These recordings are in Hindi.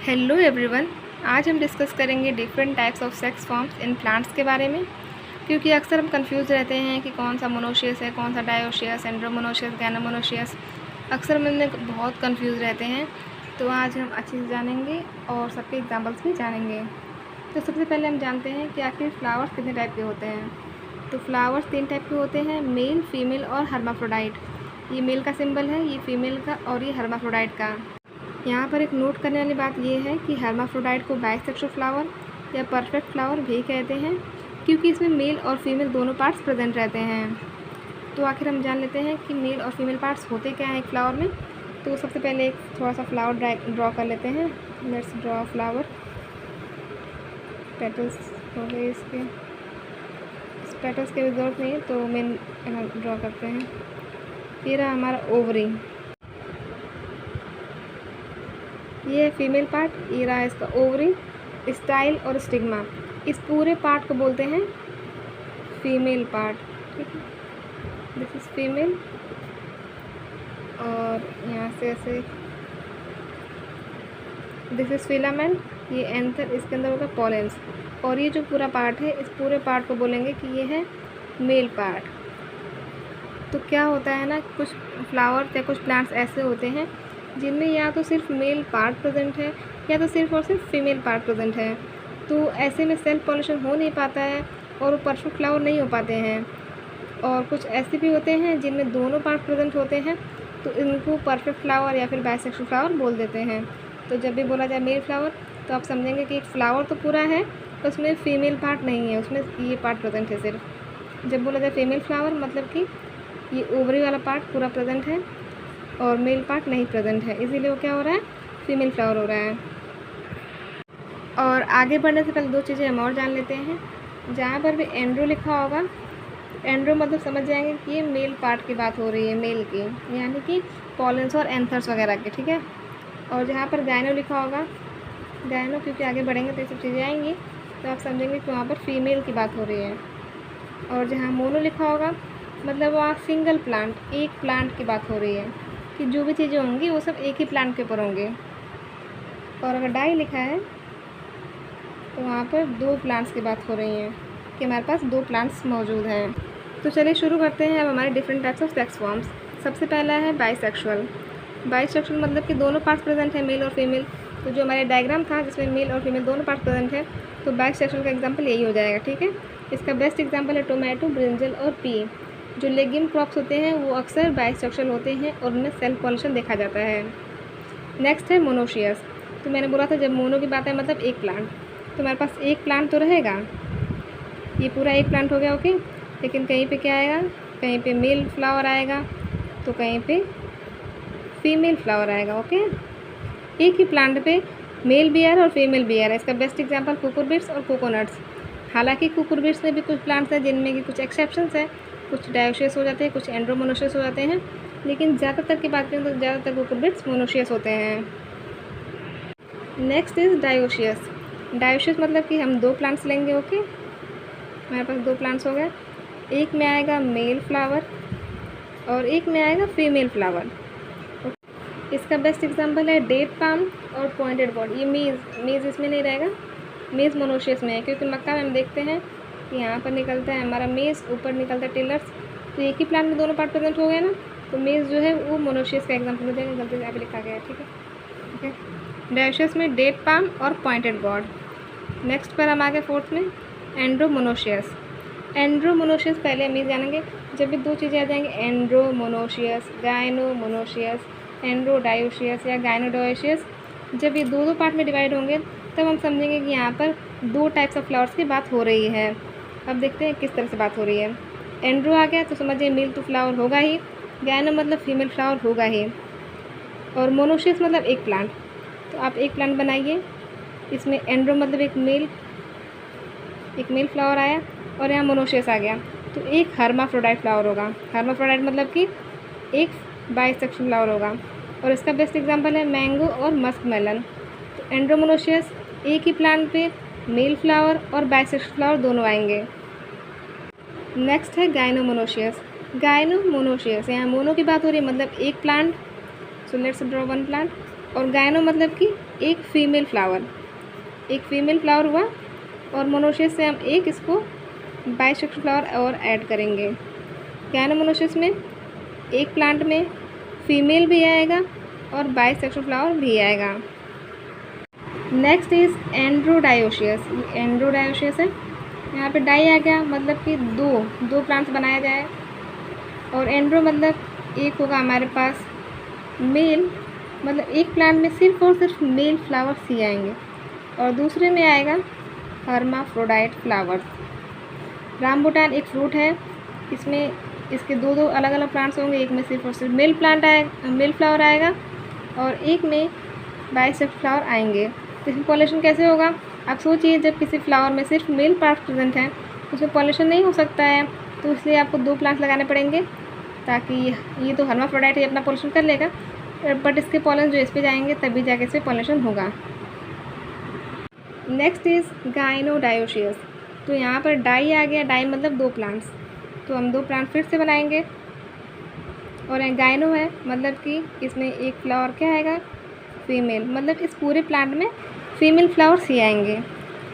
Hello everyone. आज हम डिस्कस करेंगे different types of sex forms in plants के बारे में, क्योंकि अक्सर हम कंफ्यूज रहते हैं कि कौन सा मोनोशियस है, कौन सा डायोशियस, एंड्रोमोनोशियस, गैनोमोनोशियस। अक्सर हम इनमें बहुत कंफ्यूज रहते हैं। तो आज हम अच्छे से जानेंगे और सबके एग्जाम्पल्स भी जानेंगे। तो सबसे पहले हम जानते हैं कि आखिर फ्लावर्स कितने टाइप के होते हैं। तो फ्लावर्स 3 टाइप के होते हैं, मेल, फीमेल और हर्माफ्रोडाइट। ये मेल का सिंबल है, ये फीमेल का और ये हर्माफ्रोडाइट का। यहाँ पर एक नोट करने वाली बात यह है कि हर्माफ्रोडाइट को बाइसेक्सुअल फ्लावर या परफेक्ट फ्लावर भी कहते हैं, क्योंकि इसमें मेल और फीमेल दोनों पार्ट्स प्रेजेंट रहते हैं। तो आखिर हम जान लेते हैं कि मेल और फीमेल पार्ट्स होते क्या हैं एक फ्लावर में। तो सबसे पहले एक थोड़ा सा फ्लावर ड्रॉ कर लेते हैं। Let's draw flower. पेटल्स हो गए इसके, इस पेटल्स की जरूरत नहीं है तो मेन ड्रॉ करते हैं। ये रहा हमारा ओवरी, ये है फीमेल पार्ट। ये रहा इसका ओवरी, स्टाइल और स्टिग्मा। इस पूरे पार्ट को बोलते हैं फीमेल पार्ट। ठीक है, दिस इज फीमेल। और यहाँ से ऐसे दिस इज फिलामेंट, ये एंथर, इसके अंदर होगा पॉलेंस। और ये जो पूरा पार्ट है, इस पूरे पार्ट को बोलेंगे कि ये है मेल पार्ट। तो क्या होता है ना, कुछ फ्लावर्स या कुछ प्लांट्स ऐसे होते हैं जिनमें या तो सिर्फ मेल पार्ट प्रेजेंट है या तो सिर्फ और सिर्फ फीमेल पार्ट प्रेजेंट है। तो ऐसे में सेल्फ पॉलिनेशन हो नहीं पाता है और वो परफेक्ट फ्लावर नहीं हो पाते हैं। और कुछ ऐसे भी होते हैं जिनमें दोनों पार्ट प्रेजेंट होते हैं, तो इनको परफेक्ट फ्लावर या फिर बाइसेक्सुअल फ्लावर बोल देते हैं। तो जब भी बोला जाए मेल फ्लावर तो आप समझेंगे कि एक फ्लावर तो पूरा है, उसमें फीमेल पार्ट नहीं है, उसमें ये पार्ट प्रेजेंट है सिर्फ। जब बोला जाए फीमेल फ्लावर मतलब कि ये ओवरी वाला पार्ट पूरा प्रेजेंट है और मेल पार्ट नहीं प्रेजेंट है, इसीलिए वो क्या हो रहा है, फीमेल फ्लावर हो रहा है। और आगे बढ़ने से पहले 2 चीज़ें हम और जान लेते हैं। जहाँ पर भी एंड्रो लिखा होगा, एंड्रो मतलब समझ जाएंगे कि ये मेल पार्ट की बात हो रही है, मेल की, यानी कि पॉलेंस और एंथर्स वगैरह के। ठीक है। और जहाँ पर गायनो लिखा होगा, गायनो क्योंकि आगे बढ़ेंगे तो ये सब चीज़ें आएंगी, तो आप समझेंगे कि वहाँ पर फीमेल की बात हो रही है। और जहाँ मोनो लिखा होगा मतलब वहाँ सिंगल प्लांट, एक प्लांट की बात हो रही है, कि जो भी चीज़ें होंगी वो सब एक ही प्लांट के ऊपर होंगे। और अगर डाई लिखा है तो वहाँ पर 2 प्लांट्स की बात हो रही है, कि हमारे पास 2 प्लांट्स मौजूद हैं। तो चलिए शुरू करते हैं अब हमारे different types of sex forms. सबसे पहला है बाइसेक्सुअल। बाइसेक्सुअल मतलब कि दोनों पार्ट्स प्रेजेंट है, मेल और फीमेल। तो जो हमारे डायग्राम था जिसमें मेल और फीमेल दोनों पार्ट्स प्रेजेंट है, तो बाइसेक्सुअल का एग्जाम्पल यही हो जाएगा। ठीक है। इसका बेस्ट एग्जाम्पल है टोमेटो, ब्रिंजल और पी। जो लेग्यूम क्रॉप्स होते हैं वो अक्सर बाइसेक्सुअल होते हैं और उनमें सेल्फ पॉलिनेशन देखा जाता है। नेक्स्ट है मोनोशियस। तो मैंने बोला था जब मोनो की बात है मतलब एक प्लांट, तो हमारे पास एक प्लांट तो रहेगा, ये पूरा एक प्लांट हो गया। ओके। लेकिन कहीं पे क्या आएगा, कहीं पे मेल फ्लावर आएगा तो कहीं पे फीमेल फ्लावर आएगा। ओके। एक ही प्लांट पे मेल भी आ रहा है और फीमेल भी आ रहा है। इसका बेस्ट एग्जांपल कुकुरबिट्स और कोकोनट्स। हालांकि कुकुरबिट्स में भी कुछ प्लांट्स हैं जिनमें कि कुछ एक्सेप्शंस हैं, कुछ डायोशियस हो जाते हैं, कुछ एंड्रोमोनोशियस हो जाते हैं, लेकिन ज़्यादातर की बात करें तो ज़्यादातर कुकुरबिट्स मोनोशियस होते हैं। Next is dioecious. डायोशियस मतलब कि हम 2 प्लांट्स लेंगे। ओके। हमारे पास 2 प्लांट्स हो गए, एक में आएगा मेल फ्लावर और एक में आएगा फीमेल फ्लावर। इसका बेस्ट एग्जांपल है डेट पाम और पॉइंटेड गॉड। ये मीज़ इसमें नहीं रहेगा, मीज़ मोनोशियस में है, क्योंकि मक्का में हम देखते हैं कि यहाँ पर निकलता है हमारा मेज़, ऊपर निकलता है टिलर्स। तो एक ही प्लांट में दोनों पार्ट प्रेजेंट हो गए ना, तो मेज़ जो है वो मोनोशियस का एग्जांपल हो जाएगा। गलती से यहाँ पे लिखा गया है। ठीक है। ठीक है। डायोशियस में डेट पाम और पॉइंटेड गॉड। नेक्स्ट पर हम आगे 4th में एंड्रोमोनोशियस। एंड्रोमोनोशियस पहले हम ये जानेंगे। जब भी 2 चीज़ें आ जाएंगी, एंड्रोमोनोशियस, गायनोमोनोशियस, एंड्रोडायोशियस या गायनोडायोशियस, जब ये 2 पार्ट में डिवाइड होंगे तब हम समझेंगे कि यहाँ पर 2 टाइप्स ऑफ फ्लावर्स की बात हो रही है। अब देखते हैं किस तरह से बात हो रही है। एंड्रो आ गया तो समझिए मेल तो फ्लावर होगा ही, गायनो मतलब फीमेल फ्लावर होगा ही, और मोनोशियस मतलब एक प्लांट। तो आप एक प्लांट बनाइए, इसमें एंड्रो मतलब एक मेल फ्लावर आया और यहाँ मोनोशियस आ गया, तो एक हर्माफ्रोडाइट फ्लावर होगा। हर्माफ्रोडाइट मतलब कि एक बाइसेक्सुअल फ्लावर होगा। और इसका बेस्ट एग्जांपल है मैंगो और मस्क मेलन। तो एंड्रोमोनोशियस एक ही प्लांट पे मेल फ्लावर और बाइसेक्सुअल फ्लावर दोनों आएंगे। नेक्स्ट है गायनोमोनोशियस। गायनोमोनोशियस, यहाँ मोनो की बात हो रही है मतलब एक plant, so let's draw 1 plant. और गायनो मतलब कि एक फीमेल फ्लावर हुआ, और मोनोशियस से हम एक इसको बाइसेक्सुअल फ्लावर और ऐड करेंगे। गायनोमोनोशियस में एक प्लांट में फीमेल भी आएगा और बाइसेक्सुअल फ्लावर भी आएगा। Next is androdioecious. ये एंड्रोडायोशियस है, यहाँ पे डाई आ गया, मतलब कि दो प्लांट्स बनाया जाए, और एंड्रो मतलब एक होगा हमारे पास मेल, मतलब एक प्लांट में सिर्फ और सिर्फ मेल फ्लावर्स ही आएंगे, और दूसरे में आएगा हर्माफ्रोडाइट फ्लावर्स। रामबुटान एक फ्रूट है, इसमें इसके दो अलग अलग प्लांट्स होंगे, एक में सिर्फ और सिर्फ मेल फ्लावर आएगा और एक में बाइसेक्सुअल फ्लावर आएंगे। तो इसमें पॉलिनेशन कैसे होगा? आप सोचिए, जब किसी फ्लावर में सिर्फ मेल पार्ट प्रेजेंट हैं उसमें पॉलिनेशन नहीं हो सकता है, तो इसलिए आपको 2 प्लांट्स लगाने पड़ेंगे, ताकि ये तो हर्माफ्रोडाइट ही अपना पॉलिनेशन कर लेगा, बट इसके पॉलन जो इस पे जाएंगे तभी जाके इस पर पॉलिनेशन होगा। Next is gynodioecious. तो यहाँ पर डाई आ गया, डाई मतलब 2 प्लांट्स, तो हम 2 प्लांट फिर से बनाएंगे, और गाइनो है मतलब कि इसमें एक फ्लावर क्या आएगा? फीमेल, मतलब इस पूरे प्लांट में फीमेल फ्लावर्स ही आएंगे,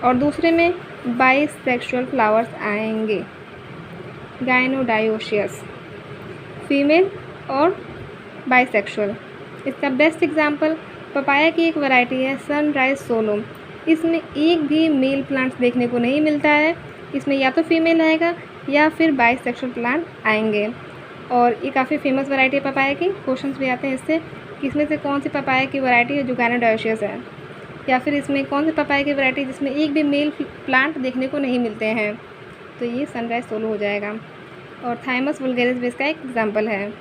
और दूसरे में बाइसेक्सुअल फ्लावर्स आएंगे। गाइनोडायोशियस फीमेल और बाइसेक्सुअल। इसका बेस्ट एग्जांपल पपाया की एक वैरायटी है सनराइज सोलो। इसमें एक भी मेल प्लांट्स देखने को नहीं मिलता है, इसमें या तो फीमेल आएगा या फिर बाइसेक्सुअल प्लांट आएंगे, और ये काफ़ी फेमस वैरायटी है पपाया की। क्वेश्चंस भी आते हैं इससे कि इसमें से कौन सी पपाया की वैरायटी है जो गाइनोडायोशियस है, या फिर इसमें कौन सी पपाया की वैरायटी जिसमें एक भी मेल प्लांट देखने को नहीं मिलते हैं, तो ये सनराइज सोलो हो जाएगा, और थाइमस वुल्गेरिस भी इसका एक एग्जाम्पल है।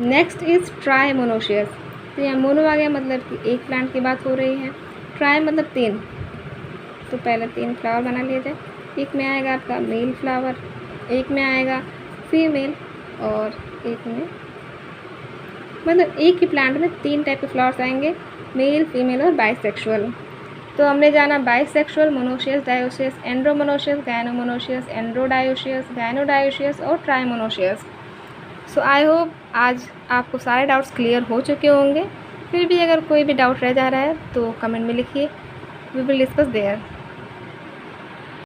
Next is trimonoecious. तो यहाँ मोनो आ गया, मतलब कि एक प्लांट की बात हो रही है, ट्राई मतलब 3, तो पहले 3 फ्लावर बना लिया जाए। एक में आएगा आपका मेल फ्लावर, एक में आएगा फीमेल, और एक में, मतलब एक ही प्लांट में 3 टाइप के फ्लावर्स आएंगे, मेल, फीमेल और बाइसेक्सुअल। तो हमने जाना बाइसेक्सुअल, मोनोशियस, डायोशियस, एंड्रोमोनोशियस, गायनोमोनोशियस, एंड्रोडायोशियस, गायनोडायोशियस और ट्राइमोनोशियस। सो आई होप आज आपको सारे डाउट्स क्लियर हो चुके होंगे। फिर भी अगर कोई भी डाउट रह जा रहा है तो कमेंट में लिखिए, वी विल डिस्कस देयर।